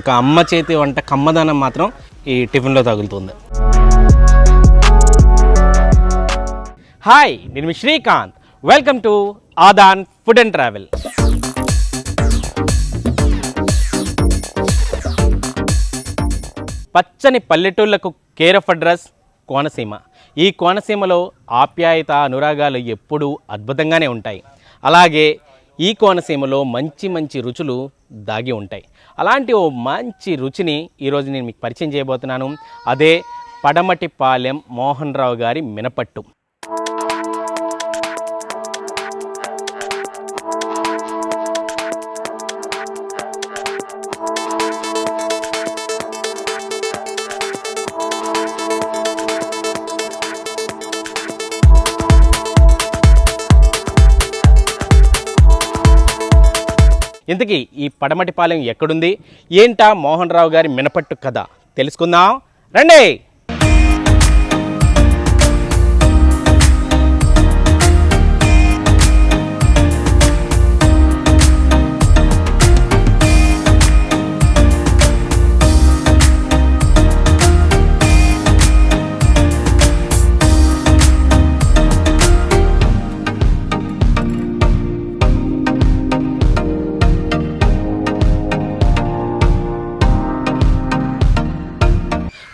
ఒక అమ్మ చేతి వంట కమ్మదనం మాత్రం ఈ టిఫిన్లో తగులుతుంది. హాయ్, నేను మీ Srikanth. Welcome to Aadhan food and travel. పచ్చని పల్లెటూళ్లకు కేర్ ఆఫ్ అడ్రస్ కోనసీమ. ఈ కోనసీమలో ఆప్యాయత, అనురాగాలు ఎప్పుడూ అద్భుతంగానే ఉంటాయి. అలాగే ఈ కోనసీమలో మంచి మంచి రుచులు దాగి ఉంటాయి. అలాంటి ఓ మంచి రుచిని ఈరోజు నేను మీకు పరిచయం చేయబోతున్నాను. అదే పడమటిపాలెం మోహన్ రావు గారి మినపట్టు. ఇంతకీ ఈ పడమటిపాలెం ఎక్కడుంది, ఏంటా మోహన్ రావు గారి మినపట్టు కథ తెలుసుకుందాం రండి.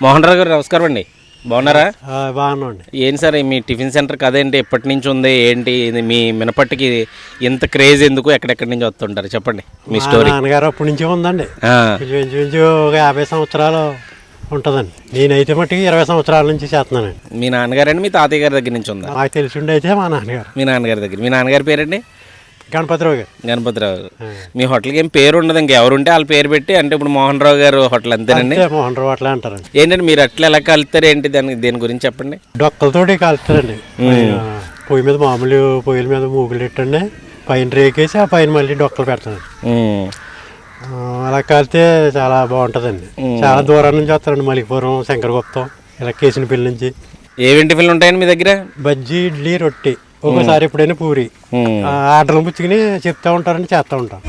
మోహన్ రావు గారు నమస్కారం అండి, బాగున్నారా? బాగున్నాండి. ఏంటి సార్ మీ టిఫిన్ సెంటర్ కదేంటి, ఎప్పటి నుంచి ఉంది ఏంటి, ఇది మీ మినపట్టుకి ఇంత క్రేజ్ ఎందుకు, ఎక్కడెక్కడి నుంచి వస్తుంటారు చెప్పండి మీ స్టోరీ. నాన్నగారు అప్పటి నుంచి ఉందండి, ఇంచు ఒక 50 సంవత్సరాలు ఉంటుందండి. నేనైతే మట్టుకు 20 సంవత్సరాల నుంచి చేస్తున్నానండి. మీ నాన్నగారండి మీ తాతయ్య గారి దగ్గర నుంచి ఉందా? నాకు తెలిసిండి అయితే మా నాన్నగారు. మీ నాన్నగారి దగ్గర. మీ నాన్నగారి పేరండి? గణపతిరావు గారు. గణపతిరావు గారు. మీ హోటల్కి ఏం పేరు ఉండదు, ఇంకెవరుంటే వాళ్ళ పేరు పెట్టి, అంటే ఇప్పుడు మోహన్ రావు గారు హోటల్ అంతేనండి? మోహన్ రావు అట్లా అంటారండి. ఏంటండి మీరు అట్లా ఎలా కలుతారు ఏంటి, దేని గురించి చెప్పండి. డొక్కలతోటి కాలుతారండి. పొయ్యి మీద మామూలు పొయ్యిల మీద మూగులు పెట్టండి, పైన రేకేసి ఆ పైన మళ్ళీ డొక్కలు పెడతానండి. అలా కాలితే చాలా బాగుంటుందండి. చాలా దూరం నుంచి వస్తారండి, మలికిపురం, శంకరగుప్తం, ఇలా కేసినపల్లి నుంచి. ఏమేంటి టిఫిన్లు ఉంటాయండి మీ దగ్గర? బజ్జీ, ఇడ్లీ, రొట్టి, ఒకసారి ఎప్పుడైనా పూరి. ఆర్డర్లు పుచ్చుకుని చెప్తా ఉంటారండి, చేస్తూ ఉంటాం.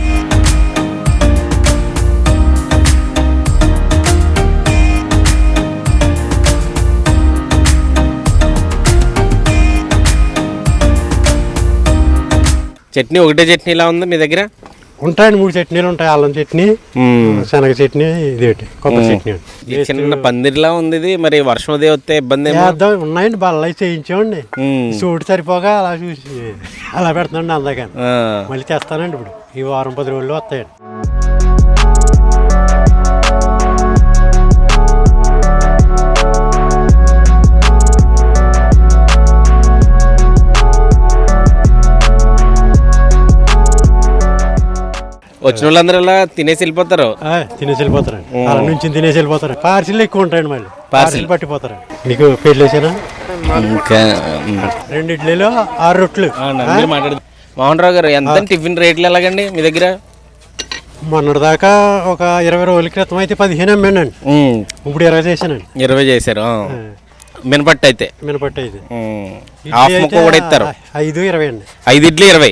చట్నీ ఒకటే చట్నీ ఇలా ఉంది మీ దగ్గర? ఉంటాయండి, 3 చట్నీలు ఉంటాయి. అల్లం చట్నీ, శనగ చట్నీ, ఇదేంటి కొబ్బరి చట్నీ. చిన్న పందిరిలా ఉంది ఇది, మరి వర్షం అదే వస్తే ఇబ్బంది ఉన్నాయండి. బల్లై చేయించామండి, చూడు సరిపోగా అలా చూసి అలా పెడతానండి. అందాక మళ్ళీ తెస్తానండి. ఇప్పుడు ఈ వారం 10 రోజుల్లో వస్తాయండి. వచ్చిన వాళ్ళందరూ ఇలా తినేసి వెళ్ళిపోతారు? తినేసి వెళ్ళిపోతారండి, అలా నుంచి తినేసి వెళ్ళిపోతారు. పార్సిల్ ఎక్కువ ఉంటాయండి, మళ్ళీ పార్సిల్ పట్టిపోతారండి. నీకు పెళ్ళి వేసానా? 2 ఇడ్లీలు 6 రొట్లు. మోహన్ రావు గారు, ఎంత టిఫిన్ రేట్లు ఎలాగండి మీ దగ్గర? మొన్నటి దాకా ఒక 20 రోజుల క్రితం అయితే 15 అమ్మానండి. ఇప్పుడు 20 చేశానండి. 20 చేశారు. మినపట్టు అయితే? మినపట్టు అయితే హాఫ్ ముక్క కూడా ఇస్తారు. 5, 20 అండి. 5 ఇడ్లీ 20.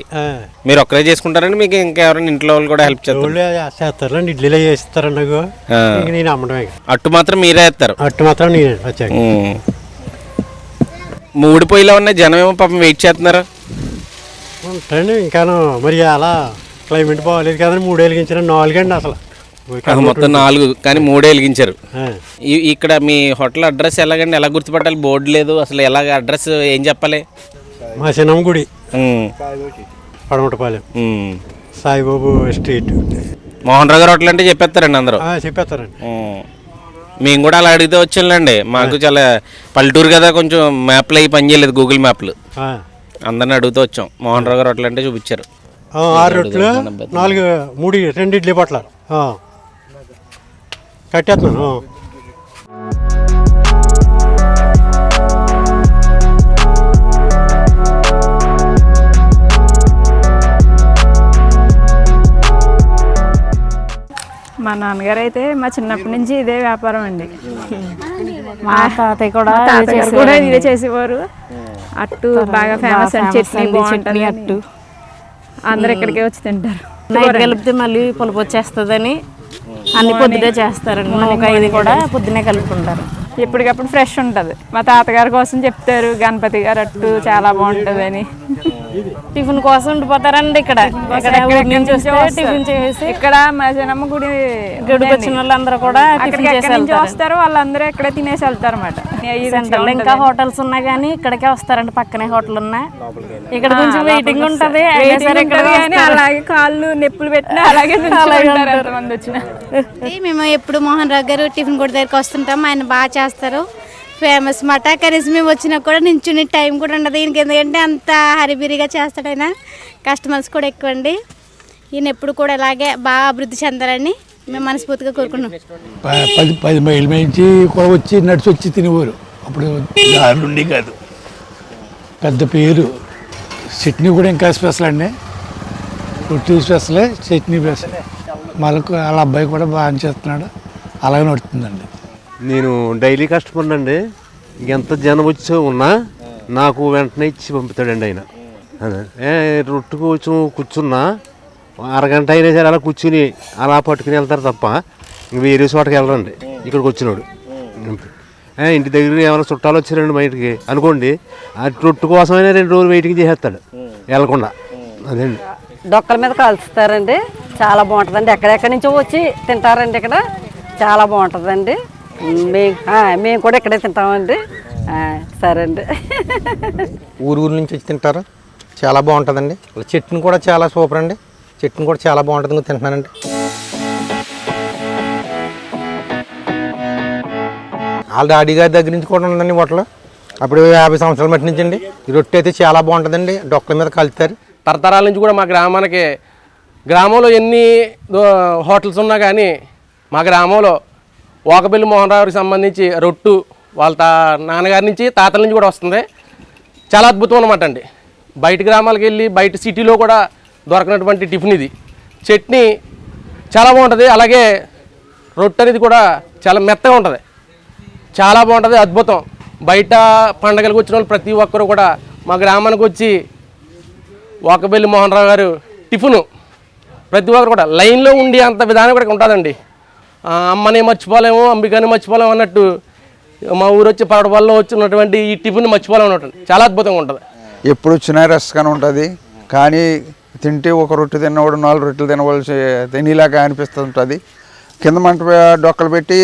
మీరు ఒక్కరే చేసుకుంటారండి, మీకు ఇంకెవరైనా ఇంట్లో వాళ్ళు కూడా హెల్ప్ చేస్తారండి? ఇడ్లీలో చేస్తారండి. నాకు నేను అమ్మడమే. అట్టు మాత్రం మీరే వేస్తారు? అట్టు మాత్రం నేను వచ్చాక. 3 పొయ్యిలో ఉన్నాయి, జనం ఏమో పాపం వెయిట్ చేస్తున్నారు. ఉంటాయండి, ఇంకాను మరి అలా క్లైమేట్ బాగోలేదు కదండి. 3 వెలిగించిన 4 అండి అసలు. మొత్తం 4 కానీ 3 వెలిగించారు. ఇక్కడ మీ హోటల్ అడ్రస్ ఎలాగండి, ఎలా గుర్తుపట్టాలి? బోర్డు లేదు అసలు, ఎలాగ అడ్రస్ ఏం చెప్పాలి? మా చిన్నమ్మ గుడి, పడమటిపాలెం, సాయిబాబు స్ట్రీట్. మోహన్ రావు గారు హోటల్ అంటే చెప్పేస్తారండి అందరూ? చెప్పేస్తారండి. మేము కూడా అలా అడిగితే వచ్చాంలేండి, మాకు చాలా పల్లెటూరు కదా, కొంచెం మ్యాప్లు అవి పనిచేయలేదు, గూగుల్ మ్యాప్లు. అందరిని అడుగుతూ వచ్చాం, మోహన్ రావు గారు హోటల్ అంటే చూపించారు. 6 రొట్లు, 3 2 ఇడ్లీ పొట్ల కట్టేస్తున్నాను. మా నాన్నగారు అయితే మా చిన్నప్పటి నుంచి ఇదే వ్యాపారం అండి. మా తాతయ్య కూడా ఇదే చేసేవారు. అట్టు బాగా ఫేమస్ అండి, చట్నీ బాగుంటుంది, అట్టు అందరు ఇక్కడికే వచ్చి తింటారు. నైట్ కలిపితే మళ్ళీ పులుపు వచ్చేస్తుందని అన్ని పొద్దునే చేస్తారండి. నూక ఇది కూడా పొద్దునే కలుపుకుంటారు. ఎప్పటికప్పుడు ఫ్రెష్ ఉంటుంది. మా తాతగారి కోసం చెప్తారు గణపతి గారు అట్టు చాలా బాగుంటుంది అని. టిఫిన్ కోసం ఉండిపోతారండి ఇక్కడ. ఊరి నుంచి వస్తే టిఫిన్ చేసి ఇక్కడ మా జనమ్మ గుడికి వచ్చిన వాళ్ళందరూ కూడా టిఫిన్ చేసి వస్తారు. వాళ్ళందరూ ఇక్కడే తినేసి వెళ్తారు అన్నమాట. సెంటర్లో ఇంకా హోటల్స్ ఉన్నాయి కానీ ఇక్కడికే వస్తారండి. పక్కనే హోటల్ ఉన్నా ఇక్కడ కొంచెం వెయిటింగ్ ఉంటుంది. అలాగే కాళ్ళు నొప్పులు పెట్టినా అలాగే మంది వచ్చిన. మేము ఎప్పుడు మోహన్ రావు గారు టిఫిన్ కొట్టు దగ్గరికి వస్తుంటాం. ఆయన బాగా చేస్తారు, ఫేమస్ మాట. కనీసం మేము వచ్చినా కూడా నించుని టైం కూడా ఉండదు దీనికి, ఎందుకంటే అంత హరిబిరిగా చేస్తాడు ఆయన. కస్టమర్స్ కూడా ఎక్కువ అండి. ఈయన ఎప్పుడు కూడా ఇలాగే బాగా అభివృద్ధి చెందాలని మేము మనస్ఫూర్తిగా కోరుకున్నాం. 10 మైళ్ళ నుంచి కూడా వచ్చి నడిచి వచ్చి తినేవారు. అప్పుడు దారుండి కాదు, పెద్ద పేరు. చట్నీ కూడా ఇంకా స్పెషల్ అండి. రొట్టి స్పెషలే, చట్నీ స్పెషల్. వాళ్ళ అబ్బాయి కూడా బాగా చేస్తున్నాడు, అలాగే నడుతుందండి. నేను డైలీ కస్టమర్ అండి. ఎంత జనం వచ్చి ఉన్నా నాకు వెంటనే ఇచ్చి పంపుతాడండి ఆయన. అదే రొట్టు కొంచెం కూర్చున్నా అరగంట అయినా సరే అలా కూర్చుని అలా పట్టుకుని వెళ్తారు తప్ప వేరే చోటకి వెళ్ళరండి. ఇక్కడికి వచ్చినాడు ఇంటి దగ్గర ఏమైనా చుట్టాలు వచ్చారండి బయటికి అనుకోండి, ఆ రొట్టు కోసమైనా 2 రోజులు వెయిటింగ్ చేసేస్తాడు వెళ్ళకుండా. అదండి డొక్కల మీద కలుస్తారండి, చాలా బాగుంటుందండి. ఎక్కడెక్కడి నుంచో వచ్చి తింటారండి. ఇక్కడ చాలా బాగుంటుందండి. మేము కూడా ఇక్కడే తింటామండి. సరే అండి. ఊరు నుంచి వచ్చి తింటారు, చాలా బాగుంటుందండి. చట్నీ కూడా చాలా సూపర్ అండి. చట్నీ కూడా చాలా బాగుంటుంది, తింటున్నానండి. వాళ్ళ డాడీ గారి దగ్గర నుంచి కూడా ఉందండి హోటల్. అప్పుడు 50 సంవత్సరాల మట్టి నుంచి అండి. ఈ రొట్టె అయితే చాలా బాగుంటుందండి, డొక్కల మీద కలుపుతారు. తరతరాల నుంచి కూడా మా గ్రామంలో ఎన్ని హోటల్స్ ఉన్నా కానీ మా గ్రామంలో ఓకబెల్లి మోహన్ రావుకి సంబంధించి రొట్టు వాళ్ళ నాన్నగారి నుంచి తాతల నుంచి కూడా వస్తుంది. చాలా అద్భుతం అనమాట అండి. బయట గ్రామాలకు వెళ్ళి బయట సిటీలో కూడా దొరకనటువంటి టిఫిన్ ఇది. చట్నీ చాలా బాగుంటుంది, అలాగే రొట్టె అనేది కూడా చాలా మెత్తగా ఉంటుంది, చాలా బాగుంటుంది, అద్భుతం. బయట పండగలకు వచ్చిన వాళ్ళు ప్రతి ఒక్కరు కూడా మా గ్రామానికి వచ్చి ఓకబెల్లి మోహన్ రావు గారు టిఫిను ప్రతి ఒక్కరు కూడా లైన్లో ఉండి అంత విధానం కూడా ఉంటుందండి. అమ్మని మర్చిపోలేము, అంబికని మర్చిపోలేము అన్నట్టు మా ఊరు వచ్చి పడవల్లో వచ్చినటువంటి ఈ టిఫిన్ మర్చిపోలేము అన్నట్టు చాలా అద్భుతంగా ఉంటుంది. ఎప్పుడు వచ్చినా రస్గానే ఉంటుంది, కానీ తింటే ఒక రొట్టె తిన్నవాడు 4 రొట్టెలు తినవలసి తినేలాగా అనిపిస్తుంటుంది. కింద మంట డొక్కలు పెట్టి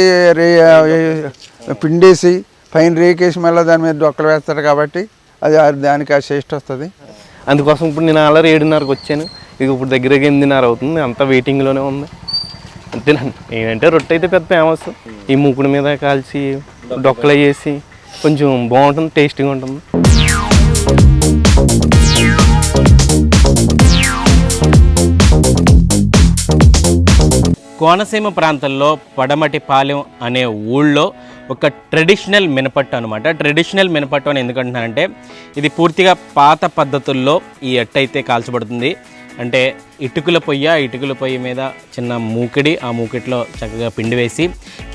పిండేసి పైన రేకేసి మళ్ళీ దాని మీద డొక్కలు వేస్తాడు కాబట్టి అది దానికి ఆ టేస్ట్ వస్తుంది. అందుకోసం ఇప్పుడు నేను అలా 7:30కి వచ్చాను. ఇక ఇప్పుడు దగ్గరగా 8:30 అవుతుంది, అంతా వెయిటింగ్లోనే ఉంది. అంతేనండి. ఏంటంటే రొట్టె అయితే పెద్ద ఫేమస్. ఈ మూకుడి మీద కాల్చి డొక్కలు వేసి కొంచెం బాగుంటుంది, టేస్టీగా ఉంటుంది. కోనసీమ ప్రాంతంలో పడమటిపాలెం అనే ఊళ్ళో ఒక ట్రెడిషనల్ మినపట్టు అనమాట. ట్రెడిషనల్ మినపట్టు అని ఎందుకంటున్నానంటే ఇది పూర్తిగా పాత పద్ధతుల్లో ఈ అట్టు అయితే కాల్చబడుతుంది. అంటే ఇటుకల పొయ్యి మీద చిన్న మూకిడి, ఆ మూకిట్లో చక్కగా పిండి వేసి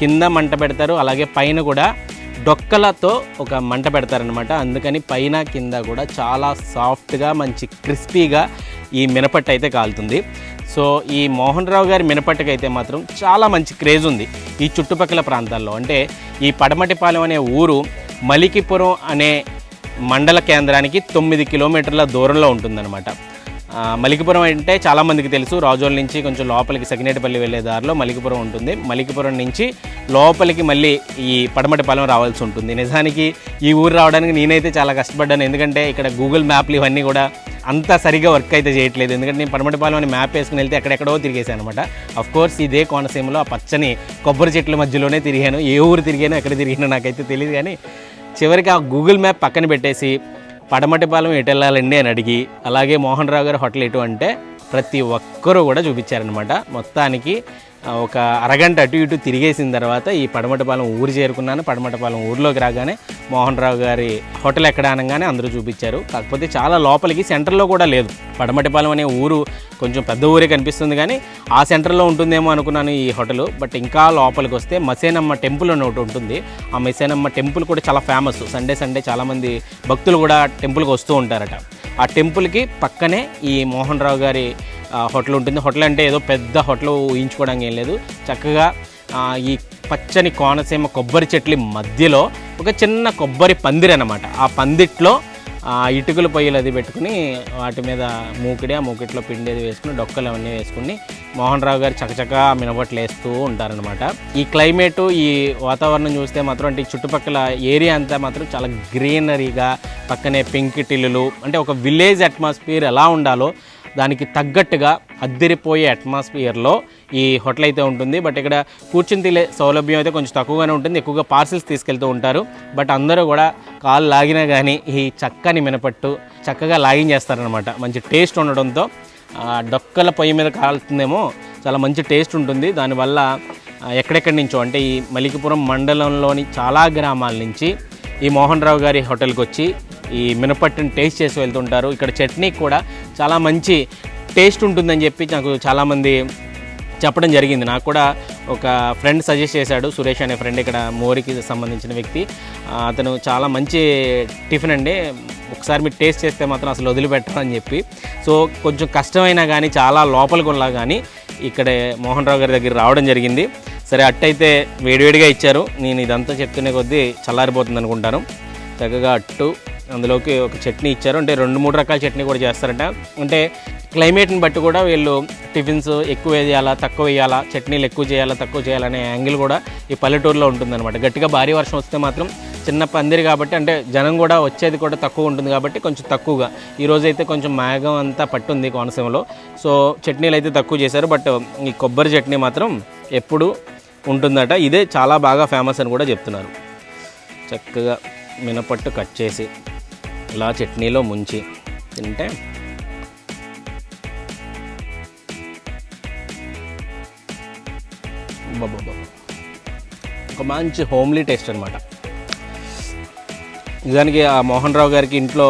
కింద మంట పెడతారు. అలాగే పైన కూడా డొక్కలతో ఒక మంట పెడతారనమాట. అందుకని పైన కింద కూడా చాలా సాఫ్ట్గా మంచి క్రిస్పీగా ఈ మినపట్టు అయితే కాలుతుంది. సో ఈ మోహన్ రావు గారి మినపట్టుకు అయితే మాత్రం చాలా మంచి క్రేజ్ ఉంది ఈ చుట్టుపక్కల ప్రాంతాల్లో. అంటే ఈ పడమటిపాలెం అనే ఊరు మలికిపురం అనే మండల కేంద్రానికి 9 కిలోమీటర్ల దూరంలో ఉంటుందన్నమాట. మలికిపురం అంటే చాలామందికి తెలుసు, రాజోల నుంచి కొంచెం లోపలికి సకినేటిపల్లి వెళ్ళే దారిలో మలికిపురం ఉంటుంది. మలికిపురం నుంచి లోపలికి మళ్ళీ ఈ పడమటిపాలెం రావాల్సి ఉంటుంది. నిజానికి ఈ ఊరు రావడానికి నేనైతే చాలా కష్టపడ్డాను, ఎందుకంటే ఇక్కడ గూగుల్ మ్యాప్లు ఇవన్నీ కూడా అంత సరిగా వర్క్ అయితే చేయట్లేదు. ఎందుకంటే నేను పడమటిపాలెం అని మ్యాప్ వేసుకుని వెళ్తే ఎక్కడెక్కడో తిరిగేసాను అనమాట. అఫ్కోర్స్ ఇదే కోనసీమలో ఆ పచ్చని కొబ్బరి చెట్ల మధ్యలోనే తిరిగాను. ఏ ఊరు తిరిగానో ఎక్కడ తిరిగానో నాకైతే తెలియదు, కానీ చివరికి ఆ గూగుల్ మ్యాప్ పక్కన పెట్టేసి పడమటిపాలెం ఎటు వెళ్ళాలండి అని అడిగి, అలాగే మోహన్ రావు గారి హోటల్ ఎటు అంటే ప్రతి ఒక్కరూ కూడా చూపించారనమాట. మొత్తానికి ఒక అరగంట అటు ఇటు తిరిగేసిన తర్వాత ఈ పడమటిపాలెం ఊరు చేరుకున్నాను. పడమటిపాలెం ఊరిలోకి రాగానే మోహన్ రావు గారి హోటల్ ఎక్కడ అనగానే అందరూ చూపించారు. కాకపోతే చాలా లోపలికి సెంటర్లో కూడా లేదు. పడమటిపాలెం అనే ఊరు కొంచెం పెద్ద ఊరే కనిపిస్తుంది, కానీ ఆ సెంటర్లో ఉంటుందేమో అనుకున్నాను ఈ హోటల్. బట్ ఇంకా లోపలికి వస్తే మసేనమ్మ టెంపుల్ అని ఒకటి ఉంటుంది. ఆ మసేనమ్మ టెంపుల్ కూడా చాలా ఫేమస్. సండే చాలామంది భక్తులు కూడా టెంపుల్కి వస్తూ ఉంటారట. ఆ టెంపుల్కి పక్కనే ఈ మోహన్ రావు గారి హోటల్ ఉంటుంది. హోటల్ అంటే ఏదో పెద్ద హోటల్ ఊహించుకోవడానికి ఏం లేదు. చక్కగా ఈ పచ్చని కోనసీమ కొబ్బరి చెట్ల మధ్యలో ఒక చిన్న కొబ్బరి పందిరి అన్నమాట. ఆ పందిట్లో ఇటుకల పొయ్యిలు అది పెట్టుకుని వాటి మీద ఆ మూకిట్లో పిండి అది వేసుకుని డొక్కలు అవన్నీ వేసుకుని మోహన్ రావు గారు చక్కచక్క మినపట్లు వేస్తూ ఉంటారనమాట. ఈ క్లైమేటు ఈ వాతావరణం చూస్తే మాత్రం అంటే చుట్టుపక్కల ఏరియా అంతా మాత్రం చాలా గ్రీనరీగా, పక్కనే పెంకిటిల్లులు, అంటే ఒక విలేజ్ అట్మాస్ఫియర్ ఎలా ఉండాలో దానికి తగ్గట్టుగా అద్దరిపోయే అట్మాస్ఫియర్లో ఈ హోటల్ అయితే ఉంటుంది. బట్ ఇక్కడ కూర్చుని తినే సౌలభ్యం అయితే కొంచెం తక్కువగానే ఉంటుంది. ఎక్కువగా పార్సిల్స్ తీసుకెళ్తూ ఉంటారు. బట్ అందరూ కూడా కాలు లాగినా కానీ ఈ చక్కని మినపట్టు చక్కగా లాగించేస్తారనమాట. మంచి టేస్ట్ ఉండడంతో డొక్కల పొయ్యి మీద కాలుతుందేమో చాలా మంచి టేస్ట్ ఉంటుంది. దానివల్ల ఎక్కడెక్కడి నుంచో అంటే ఈ మలికిపురం మండలంలోని చాలా గ్రామాల నుంచి ఈ మోహన్ రావు గారి హోటల్కి వచ్చి ఈ మినపట్టుని టేస్ట్ చేసి వెళ్తుంటారు. ఇక్కడ చట్నీ కూడా చాలా మంచి టేస్ట్ ఉంటుందని చెప్పి నాకు చాలామంది చెప్పడం జరిగింది. నాకు కూడా ఒక ఫ్రెండ్ సజెస్ట్ చేశాడు, సురేష్ అనే ఫ్రెండ్, ఇక్కడ మోరికి సంబంధించిన వ్యక్తి. అతను చాలా మంచి టిఫిన్ అండి, ఒకసారి మీరు టేస్ట్ చేస్తే మాత్రం అసలు వదిలిపెట్టరు అని చెప్పి. సో కొంచెం కష్టమైనా కానీ చాలా లోపలికి ఉన్నా కానీ ఇక్కడే మోహన్ రావు గారి దగ్గర రావడం జరిగింది. సరే అట్టయితే వేడివేడిగా ఇచ్చారు. నేను ఇదంతా చెప్తునే కొద్దీ చల్లారిపోతుంది అనుకుంటాను. చక్కగా అట్టు, అందులోకి ఒక చట్నీ ఇచ్చారు. అంటే 2-3 రకాల చట్నీ కూడా చేస్తారంట. అంటే క్లైమేట్ని బట్టి కూడా వీళ్ళు టిఫిన్స్ ఎక్కువ వేయాలా తక్కువ వేయాలా, చట్నీలు ఎక్కువ చేయాలా తక్కువ చేయాలనే యాంగిల్ కూడా ఈ పల్లెటూరులో ఉంటుందన్నమాట. గట్టిగా భారీ వర్షం వస్తే మాత్రం చిన్న పందిరి కాబట్టి అంటే జనం కూడా వచ్చేది కూడా తక్కువ ఉంటుంది కాబట్టి కొంచెం తక్కువగా. ఈరోజైతే కొంచెం మేఘం అంతా పట్టుంది కోనసీమలో, సో చట్నీలు అయితే తక్కువ చేశారు. బట్ ఈ కొబ్బరి చట్నీ మాత్రం ఎప్పుడు ఉంటుందట. ఇదే చాలా బాగా ఫేమస్ అని కూడా చెప్తున్నారు. చక్కగా మినపట్టు కట్ చేసి ఇలా చట్నీలో ముంచి తింటే ఒక మంచి హోమ్లీ టేస్ట్ అనమాట. నిజానికి ఆ మోహన్ రావు గారికి ఇంట్లో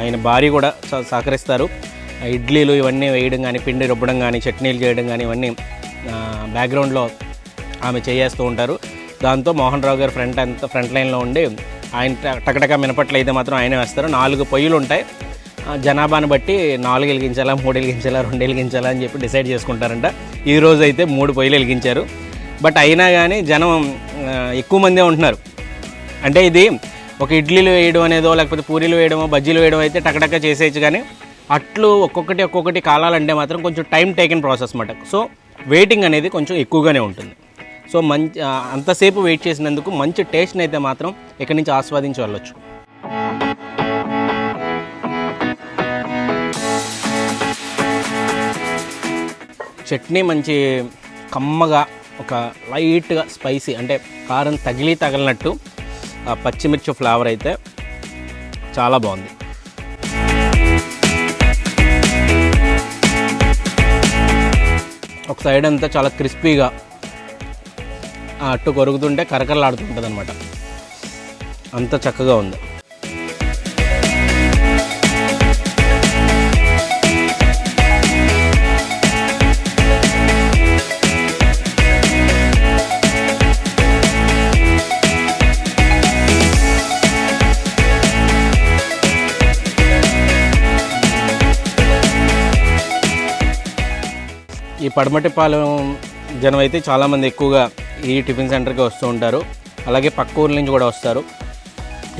ఆయన భార్య కూడా సహకరిస్తారు. ఇడ్లీలు ఇవన్నీ వేయడం కానీ, పిండి రుబ్బడం కానీ, చట్నీలు చేయడం కానీ ఇవన్నీ బ్యాక్గ్రౌండ్లో ఆమె చేస్తూ ఉంటారు. దాంతో మోహన్ రావు గారు ఫ్రంట్ లైన్లో ఉండి ఆయన టకటక మినపట్లు అయితే మాత్రం ఆయనే వేస్తారు. 4 పొయ్యిలు ఉంటాయి. జనాభాను బట్టి 4 వెలిగించాలా, 3 వెలిగించాలా, 2 వెలిగించాలా అని చెప్పి డిసైడ్ చేసుకుంటారంట. ఈరోజు అయితే 3 పొయ్యిలు వెలిగించారు. బట్ అయినా కానీ జనం ఎక్కువ మందే ఉంటున్నారు. అంటే ఇది ఒక ఇడ్లీలు వేయడం అనేదో లేకపోతే పూరీలు వేయడమో బజ్జీలు వేయడం అయితే టకటక చేసేయచ్చు, కానీ అట్లు ఒక్కొక్కటి కాలాలంటే మాత్రం కొంచెం టైం టేకిన్ ప్రాసెస్ అన్నమాట. సో వెయిటింగ్ అనేది కొంచెం ఎక్కువగానే ఉంటుంది. సో అంతసేపు వెయిట్ చేసినందుకు మంచి టేస్ట్ని అయితే మాత్రం ఇక్కడి నుంచి ఆస్వాదించి వెళ్ళొచ్చు. చట్నీ మంచి కమ్మగా, ఒక లైట్గా స్పైసీ, అంటే కారం తగిలినట్టు పచ్చిమిర్చి ఫ్లేవర్ అయితే చాలా బాగుంది. ఒక సైడ్ అంతా చాలా క్రిస్పీగా అట్టు కొరుకుతుంటే కరకరలాడుతుంటుంది అనమాట. అంత చక్కగా ఉంది. ఈ పడమటిపాలెం జనం అయితే చాలామంది ఎక్కువగా ఈ టిఫిన్ సెంటర్కి వస్తూ ఉంటారు. అలాగే పక్క ఊర్ల నుంచి కూడా వస్తారు.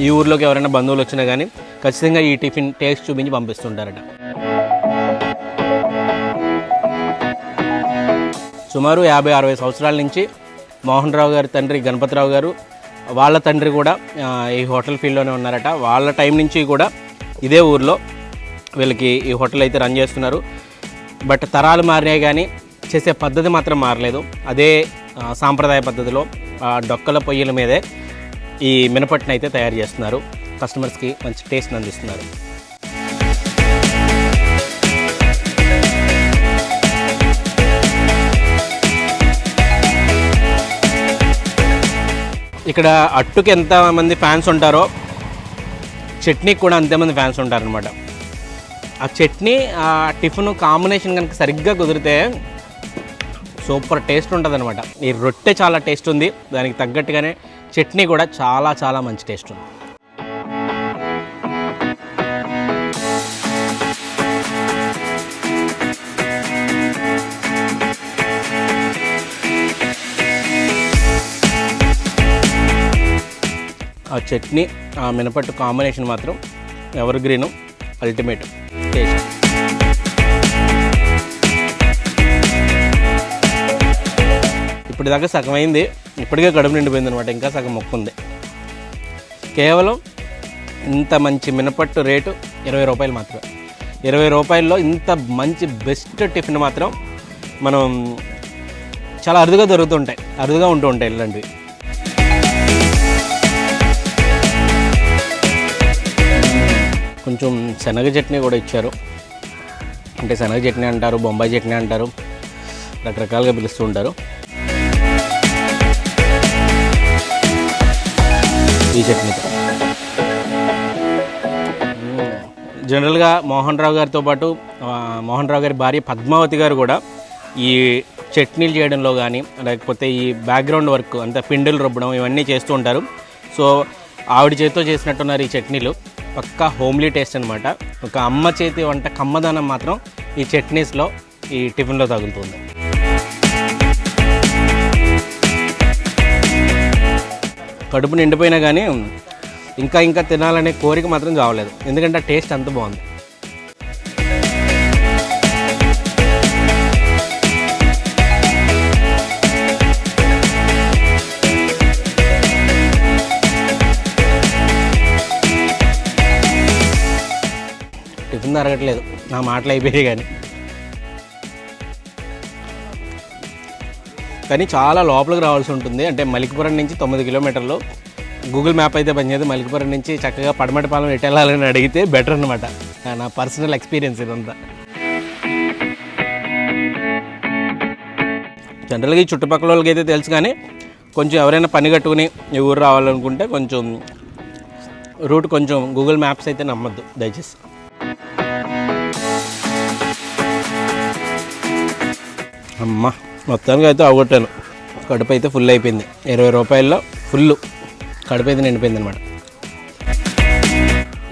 ఈ ఊర్లోకి ఎవరైనా బంధువులు వచ్చినా కానీ ఖచ్చితంగా ఈ టిఫిన్ టేస్ట్ చూపించి పంపిస్తుంటారట. సుమారు 50-60 సంవత్సరాల నుంచి మోహన్ రావు గారి తండ్రి గణపతిరావు గారు, వాళ్ళ తండ్రి కూడా ఈ హోటల్ ఫీల్డ్లోనే ఉన్నారట. వాళ్ళ టైం నుంచి కూడా ఇదే ఊర్లో వీళ్ళకి ఈ హోటల్ అయితే రన్ చేస్తున్నారు. బట్ తరాలు మారినాయి కానీ చేసే పద్ధతి మాత్రం మారలేదు. అదే సాంప్రదాయ పద్ధతిలో డొక్కల పొయ్యిల మీదే ఈ మినపట్టును అయితే తయారు చేస్తున్నారు. కస్టమర్స్కి మంచి టేస్ట్ని అందిస్తున్నారు. ఇక్కడ అట్టుకి ఎంతమంది ఫ్యాన్స్ ఉంటారో చట్నీకి కూడా అంతేమంది ఫ్యాన్స్ ఉంటారనమాట. ఆ చట్నీ ఆ టిఫిన్ కాంబినేషన్ కనుక సరిగ్గా కుదిరితే సూపర్ టేస్ట్ ఉంటుంది అనమాట. ఈ రొట్టె చాలా టేస్ట్ ఉంది, దానికి తగ్గట్టుగానే చట్నీ కూడా చాలా చాలా మంచి టేస్ట్ ఉంది. ఆ చట్నీ ఆ మినపట్టు కాంబినేషన్ మాత్రం ఎవర్ గ్రీను, అల్టిమేట్ టేస్ట్. ఇప్పటిదాకా సగం అయింది, ఇప్పటికే కడుపు నిండిపోయింది అనమాట, ఇంకా సగం మొక్క ఉంది. కేవలం ఇంత మంచి మినపట్టు రేటు 20 రూపాయలు మాత్రమే. 20 రూపాయల్లో ఇంత మంచి బెస్ట్ టిఫిన్ మాత్రం మనం చాలా అరుదుగా ఉంటూ ఉంటాయి ఇలాంటివి. కొంచెం శనగ చట్నీ కూడా ఇచ్చారు. అంటే శనగ చట్నీ అంటారు, బొంబాయి చట్నీ అంటారు, రకరకాలుగా పిలుస్తూ ఉంటారు. ఈ చట్నీతో జనరల్గా మోహన్ రావు గారితో పాటు మోహన్ రావు గారి భార్య పద్మావతి గారు కూడా ఈ చట్నీలు చేయడంలో కానీ లేకపోతే ఈ బ్యాక్గ్రౌండ్ వర్క్ అంతా పిండిలు రుబ్బడం ఇవన్నీ చేస్తూ ఉంటారు. సో ఆవిడ చేతితో చేసినట్టున్నారు ఈ చట్నీలు. పక్కా హోమ్లీ టేస్ట్ అనమాట. ఒక అమ్మ చేతి వంట కమ్మదనం మాత్రం ఈ చట్నీస్లో, ఈ టిఫిన్లో తగులుతుంది. కడుపు నిండిపోయినా కానీ ఇంకా తినాలనే కోరిక మాత్రం చావలేదు, ఎందుకంటే ఆ టేస్ట్ అంత బాగుంది. టిఫిన్ అరగట్లేదు, నా మాటలు అయిపోయాయి కానీ చాలా లోపలికి రావాల్సి ఉంటుంది. అంటే మలికిపురం నుంచి 9 కిలోమీటర్లు. గూగుల్ మ్యాప్ అయితే పనిచేయదు. మలికిపురం నుంచి చక్కగా పడమటిపాలెం ఎటు వెళ్ళాలని అడిగితే బెటర్ అనమాట. నా పర్సనల్ ఎక్స్పీరియన్స్ ఇదంతా. జనరల్గా ఈ చుట్టుపక్కల వాళ్ళకి అయితే తెలుసు, కానీ కొంచెం ఎవరైనా పని కట్టుకుని ఈ ఊరు రావాలనుకుంటే కొంచెం రూట్ కొంచెం గూగుల్ మ్యాప్స్ అయితే నమ్మద్దు దయచేసి. అమ్మ మొత్తానికి అయితే అవగొట్టాను. కడుపు అయితే ఫుల్ అయిపోయింది. 20 రూపాయల్లో ఫుల్ కడుపు అయితే నిండిపోయింది అనమాట.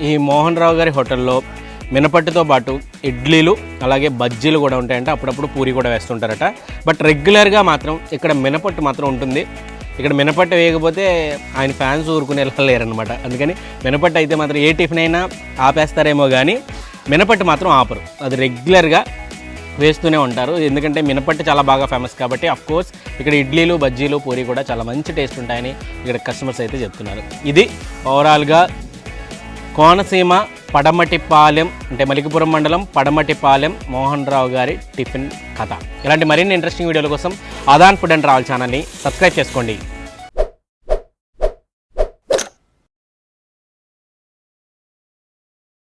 ఈ మోహన్ రావు గారి హోటల్లో మినపట్టుతో పాటు ఇడ్లీలు అలాగే బజ్జీలు కూడా ఉంటాయంట. అప్పుడప్పుడు పూరి కూడా వేస్తుంటారట. బట్ రెగ్యులర్గా మాత్రం ఇక్కడ మినపట్టు మాత్రం ఉంటుంది. ఇక్కడ మినపట్టు వేయకపోతే ఆయన ఫ్యాన్స్ ఊరుకునే లేరనమాట. అందుకని మినపట్టు అయితే మాత్రం ఏ టిఫిన్ అయినా ఆపేస్తారేమో కానీ మినపట్టు మాత్రం ఆపరు. అది రెగ్యులర్గా వేస్తూనే ఉంటారు. ఎందుకంటే మినపట్టు చాలా బాగా ఫేమస్ కాబట్టి. అఫ్కోర్స్ ఇక్కడ ఇడ్లీలు బజ్జీలు పూరి కూడా చాలా మంచి టేస్ట్ ఉంటాయని ఇక్కడ కస్టమర్స్ అయితే చెప్తున్నారు. ఇది ఓవరాల్గా కోనసీమ పడమటిపాలెం, అంటే మలికిపురం మండలం పడమటిపాలెం మోహన్ రావు గారి టిఫిన్ కథ. ఇలాంటి మరిన్ని ఇంట్రెస్టింగ్ వీడియోల కోసం ఆదాన్ ఫుడ్ అండ్ ట్రావెల్ ఛానల్ని సబ్స్క్రైబ్ చేసుకోండి.